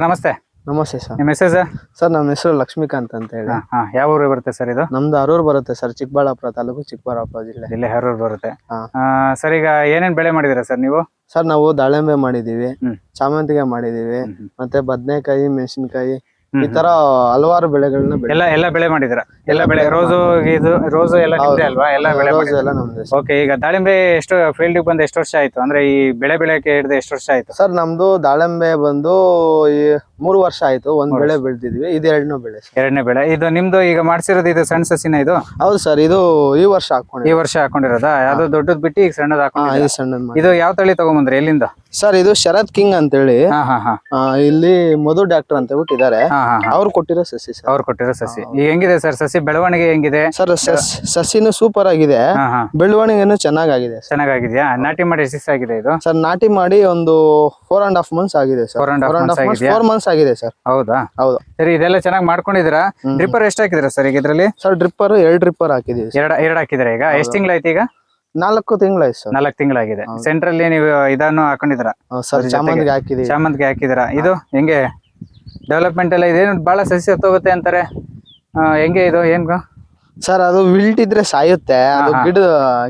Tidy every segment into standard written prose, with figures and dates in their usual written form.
ನಮಸ್ತೆ. ನಮಸ್ತೆ ಸರ್. ನಿಮ್ಮ ಹೆಸರು ಸರ್? ಸರ್ ನಮ್ಮ ಹೆಸರು ಲಕ್ಷ್ಮೀಕಾಂತ್ ಅಂತ ಹೇಳಿ. ಯಾವ ಊರು ಬರುತ್ತೆ ಸರ್ ಇದು? ನಮ್ದು ಅರೂರು ಬರುತ್ತೆ ಸರ್, ಚಿಕ್ಕಬಳ್ಳಾಪುರ ತಾಲೂಕು, ಚಿಕ್ಕಬಳ್ಳಾಪುರ ಜಿಲ್ಲೆ. ಜಿಲ್ಲೆ ಅರೂರು ಬರುತ್ತೆ. ಸರ್ ಈಗ ಏನೇನ್ ಬೆಳೆ ಮಾಡಿದಿರಾ ಸರ್ ನೀವು? ಸರ್ ನಾವು ದಾಳಿಂಬೆ ಮಾಡಿದೀವಿ, ಚಾಮಂತಿಗೆ ಮಾಡಿದೀವಿ, ಮತ್ತೆ ಬದನೆಕಾಯಿ, ಮೆಣಸಿನಕಾಯಿ, ಈ ತರ ಹಲವಾರು ಬೆಳೆಗಳನ್ನ ಎಲ್ಲ ಬೆಳೆ ಮಾಡಿದಿರಾ? ಎಲ್ಲ ಬೆಳೆ ರೋಸು ರೋಸು ಎಲ್ಲ ನಿಮ್ದೇ ಅಲ್ವಾ? ಎಲ್ಲ ಬೆಳೆ ಎಲ್ಲ ನಮ್ದು. ಓಕೆ, ಈಗ ದಾಳಿಂಬೆ ಎಷ್ಟು ಫೀಲ್ಡ್ ಬಂದು ಎಷ್ಟು ವರ್ಷ ಆಯ್ತು? ಅಂದ್ರೆ ಈ ಬೆಳೆಕೆ ಹಿಡಿದು ಎಷ್ಟು ವರ್ಷ ಆಯ್ತು ಸರ್? ನಮ್ದು ದಾಳಿಂಬೆ ಬಂದು ಈ 3 ವರ್ಷ ಆಯ್ತು. ಒಂದ್ ಬೆಳೆ ಬೆಳೆದಿದ್ವಿ, ಇದು ಎರಡನೇ ಬೆಳೆ. ಎರಡನೇ ಬೆಳೆ ಇದು ನಿಮ್ದು. ಈಗ ಮಾಡ್ಸಿರೋದು ಇದು ಸಣ್ಣ ಸಸಿನ ಇದು? ಹೌದು ಸರ್, ಇದು ಈ ವರ್ಷ ಹಾಕೊಂಡಿರೋದಾ? ಯಾವ್ದು ದೊಡ್ಡದ್ ಬಿಟ್ಟು ಈಗ ಸಣ್ಣದ್ ಹಾಕೊಂಡಿದ್ದೀರಾ? ಸಣ್ಣದ್. ಇದು ಯಾವ ತಳಿ ತಗೊಂಬಂದ್ರಿ? ಎಲ್ಲಿಂದ ಸರ್? ಇದು ಶರತ್ ಕಿಂಗ್ ಅಂತ ಹೇಳಿ, ಇಲ್ಲಿ ಮಧು ಡಾಕ್ಟರ್ ಅಂತ ಬಿಟ್ಟು ಇದಾರೆ, ಅವ್ರು ಕೊಟ್ಟಿರೋ ಸಸಿ ಸರ್. ಅವ್ರು ಕೊಟ್ಟಿರೋ ಸಸಿ. ಈಗ ಹೆಂಗಿದೆ ಸರ್ ಸಸಿ ಬೆಳವಣಿಗೆ? ಹೆಂಗಿದೆ ಸರ್? ಸಸಿನೂ ಸೂಪರ್ ಆಗಿದೆ, ಬೆಳವಣಿಗೆನು ಚೆನ್ನಾಗಿದೆ. ಚೆನ್ನಾಗಿದ್ಯಾ? ನಾಟಿ ಮಾಡಿ ಎಷ್ಟು ಆಗಿದೆ ಇದು ಸರ್? ನಾಟಿ ಮಾಡಿ ಒಂದು 4.5 months ಆಗಿದೆ ಸರ್. 4 months ಆಗಿದೆ ಸರ್. ಹೌದಾ? ಹೌದು. ಸರಿ, ಇದೆಲ್ಲ ಚೆನ್ನಾಗಿ ಮಾಡ್ಕೊಂಡಿದ್ದೀರಾ? ಡ್ರಿಪ್ಪರ್ ಎಷ್ಟು ಹಾಕಿದಿರಾ ಸರ್ ಈಗ ಇದ್ರಲ್ಲಿ? ಸರ್ ಡ್ರಿಪ್ಪರ್ 2 ಡ್ರಿಪ್ಪರ್ ಹಾಕಿದೀವಿ. ಎರಡು ಹಾಕಿದಿರಾ? ಈಗ ಎಷ್ಟು ತಿಂಗಳಾಯ್ತು? ಈಗ 4 ತಿಂಗಳಾಯ್ತು ಸರ್. 4 ತಿಂಗಳಾಗಿದೆ. ಸೆಂಟ್ರಲ್ಲಿ ನೀವು ಇದನ್ನು ಹಾಕೊಂಡಿದ್ದೀರಾ? ಸರ್ ಚಾಮಂತಿಗೆ ಹಾಕಿದೀವಿ. ಚಾಮಂತಿಗೆ ಹಾಕಿದಿರಾ? ಇದು ಹೆಂಗೆ ಡೆವಲಪ್ಮೆಂಟ್ ಎಲ್ಲ? ಇದೇನು ಬಹಳ ಸಸಿ ಹತ್ತೋಗುತ್ತೆ ಅಂತಾರೆ, ಹೆಂಗೆ ಇದು? ಏನ್ ಸರ್ ಅದು ವಿಲ್ಟ್ ಇದ್ರೆ ಸಾಯುತ್ತೆ, ಅದು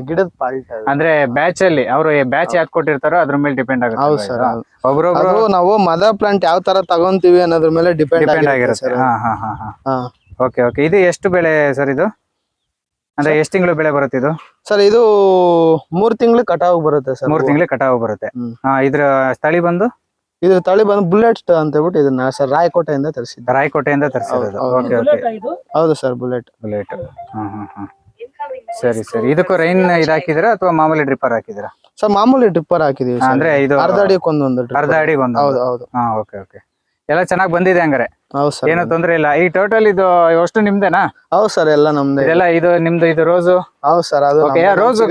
ಗಿಡದ ಪಾಲ್ಟ್. ಅಂದ್ರೆ ಬ್ಯಾಚ್ ಅಲ್ಲಿ ಅವರು ಬ್ಯಾಚ್ ಯಾಕೆ ಕೊಟ್ಟಿರ್ತಾರೋ ಅದ್ರ ಮೇಲೆ ಡಿಪೆಂಡ್ ಆಗುತ್ತೆ. ಹೌದು ಸರ್. ಒಬ್ರೊಬ್ರು ನಾವು ಮದರ್ ಪ್ಲಾಂಟ್ ಯಾವ ತರ ತಗೊಂತೀವಿ ಅನ್ನೋದ್ರ ಮೇಲೆ ಡಿಪೆಂಡ್ ಆಗಿರುತ್ತೆ. Okay okay. ಇದು ಎಷ್ಟು ಬೆಳೆ ಸರ್ ಇದು? ಅಂದ್ರೆ ಎಷ್ಟು ತಿಂಗಳು ಬೆಳೆ ಬರುತ್ತೆ ಇದು? ಸರ್ ಇದು 3 ತಿಂಗಳು ಕಟಾವು ಬರುತ್ತೆ ಸರ್. 3 ತಿಂಗಳು ಕಟಾವು ಬರುತ್ತೆ. ಇದ್ರ ತಳಿ ಬಂದು? ಇದ್ರ ತಳಿ ಬಂದು ಬುಲೆಟ್ ಅಂತ ಹೇಳ್ಬಿಟ್ಟು ಇದನ್ನ ಸರ್ ರಾಯಕೋಟೆಯಿಂದ ತರಿಸಿದ್ದು. ರಾಯಕೋಟೆಯಿಂದ ತರಿಸಿರೋದು? Okay okay. ಹೌದು ಸರ್, ಬುಲೆಟ್. ಸರಿ ಸರಿ. ಇದಕ್ಕೂ ರೈನ್ ಇದು ಹಾಕಿದಿರಾ ಅಥವಾ ಮಾಮೂಲಿ ಡ್ರಿಪ್ಪರ್ ಹಾಕಿದಿರಾ? ಸರ್ ಮಾಮೂಲಿ ಡ್ರಿಪ್ಪರ್ ಹಾಕಿದೀವಿ. ಅಂದ್ರೆ ಇದು ಅರ್ಧ ಅಡಿಗೊಂದು. ಹೌದು ಹೌದು. Okay okay. ಎಲ್ಲ ಚೆನ್ನಾಗಿ ಬಂದಿದೆ ಹಂಗಾರೆ? ಹೌದು ಸರ್, ಏನೋ ತೊಂದ್ರೆ ಇಲ್ಲ. ಈ ಟೋಟಲ್ ಇದು ಅಷ್ಟು ನಿಮ್ದೇನಾ? ಹೌದು ಸರ್, ಎಲ್ಲ ನಮ್ದೇ. ಇದೆಲ್ಲ ಇದು ನಿಮ್ದು? ಇದು ರೋಸು? ಹೌದು ಸರ್. ಅದು ರೋಸ್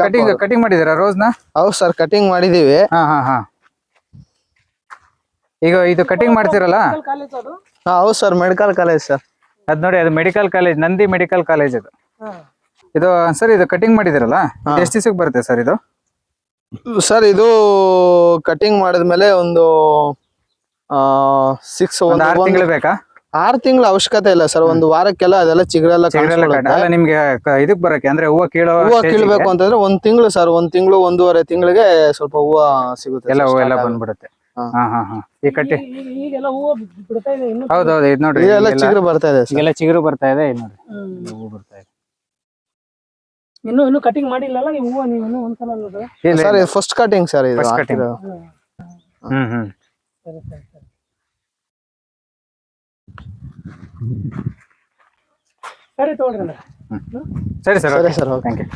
ಕಟಿಂಗ್ ಮಾಡಿದಿರಾ ರೋಸ್ ನ? ಹೌದು ಸರ್, ಕಟಿಂಗ್ ಮಾಡಿದೀವಿ. ಈಗ ಇದು ಕಟಿಂಗ್ ಮಾಡ್ತಿರಲ್ಲ? ಹೌದು ಸರ್, ಮೆಡಿಕಲ್ ಕಾಲೇಜ್ ಸರ್. ಅದ್ ನೋಡಿ, ಅದು medical college, Nandi medical college ಅದು. ಇದು ಸರ್, ಇದು ಕಟಿಂಗ್ ಮಾಡಿದಿರಲ್ಲ, ಎಷ್ಟು ದಿವಸಕ್ಕೆ ಬರುತ್ತೆ ಸರ್ ಇದು? ಸರ್ ಇದು ಕಟಿಂಗ್ ಮಾಡಿದ್ಮೇಲೆ ಒಂದು 6 ತಿಂಗಳು ಬೇಕಾ? 6 ತಿಂಗಳ ಅವಶ್ಯಕತೆ ಇಲ್ಲ ಸರ್. ಒಂದು ವಾರಕ್ಕೆಲ್ಲ ಅದೆಲ್ಲ ಚಿಗುರೆಲ್ಲ ನಿಮ್ಗೆ ಇದಕ್ ಬರಕ್ಕೆ, ಅಂದ್ರೆ ಹೂವು ಕೀಳ್ಬೇಕು ಅಂತಂದ್ರೆ 1 ತಿಂಗಳು ಸರ್. 1 ತಿಂಗಳು 1.5 ತಿಂಗಳಿಗೆ ಸ್ವಲ್ಪ ಹೂವು ಸಿಗುತ್ತೆ. ಎಲ್ಲ ಬಂದ್ಬಿಡುತ್ತೆ. ಈ ಕಟ್ಟಿ ಹೌದೌದು. ಇದು ನೋಡ್ರಿ, ಎಲ್ಲ ಚಿಗುರು ಬರ್ತಾ ಇದೆ. ಎಲ್ಲ ಚಿಗುರು ಬರ್ತಾ ಇದೆ. ನೋಡಿ, ಹೂವು ಬರ್ತಾ ಇದೆ. ಇನ್ನು ಕಟಿಂಗ್ ಮಾಡಿಲ್ಲಲ್ಲ ನೀವು ಹೂವು? ನೀವು ಇನ್ನೂ ಒಂದ್ಸಲ ನೋಡ್ರಿ ಸರ್, ಇದು ಫಸ್ಟ್ ಕಟಿಂಗ್ ಸರ್. ಇದು ಫಸ್ಟ್ ಕಟಿಂಗ್. ಸರಿ ತಗೊಳ್ರಿ. ಸರಿ ಸರ್. ಸರಿ ಸರ್, ಥ್ಯಾಂಕ್ ಯು.